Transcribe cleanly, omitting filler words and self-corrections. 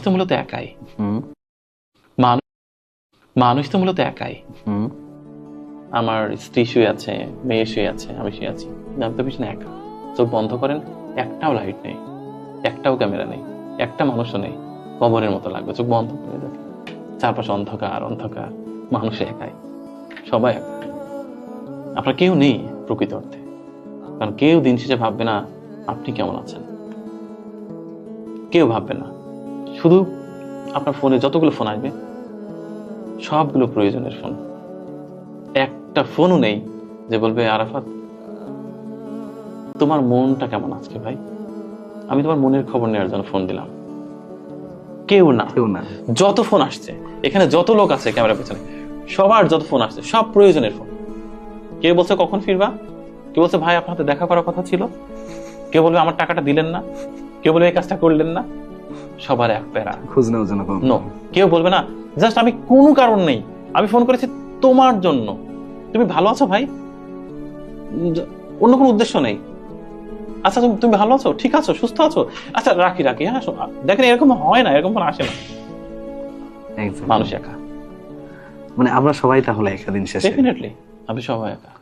তো মূলত একাই। মানুষ তো মূলত একাই। আমার স্ত্রী শুয়ে আছে, মেয়ে শুয়ে আছে, আমি শুয়ে আছি, আমি তো পিছনে একা। চোখ বন্ধ করেন, একটাও লাইট নেই, একটাও ক্যামেরা নেই, একটা মানুষও নেই, কবরের মতো লাগবে। চোখ বন্ধ করে দেখে চারপাশে অন্ধকার অন্ধকার, মানুষ একাই, সবাই একা। আপনার কেউ নেই প্রকৃত অর্থে, কারণ কেউ দিন শেষে ভাববে না আপনি কেমন আছেন, কেউ ভাববে না। শুধু আপনার ফোনে যতগুলো ফোন আসবে সবগুলো প্রয়োজনের ফোন, একটা ফোনও নেই যে বলবে আরাফাত তোমার মনটা কেমন আজকে ভাই, আমি তোমার মনের খবর নেওয়ার জন্য ফোন দিলাম। কেউ না। যত ফোন আসছে এখানে, যত লোক আছে ক্যামেরার পেছনে, সবার যত ফোন আসছে সব প্রয়োজনের ফোন। কেউ বলছে কখন ফিরবা, কেউ বলছে ভাই আপনার হাতে দেখা করার কথা ছিল, কেউ বলবে আমার টাকাটা দিলেন না, কেউ বলবে এই কাজটা করলেন না। সবার এক প্যারা, খোঁজ নেওয়ার জন্য নো। কেউ বলবে না জাস্ট আমি কোনো কারণ নেই আমি ফোন করেছি তোমার জন্য, তুমি ভালো আছো ভাই, অন্য কোনো উদ্দেশ্য নেই। আচ্ছা তুমি ভালো আছো, ঠিক আছো, সুস্থ আছো, আচ্ছা রাখি হ্যাঁ। দেখেন এরকম হয় না, এরকম ফোন আসে না। মানুষ একা, মানে আমরা সবাই তাহলে একা দিন শেষে। ডেফিনেটলি আমি সবাই একা।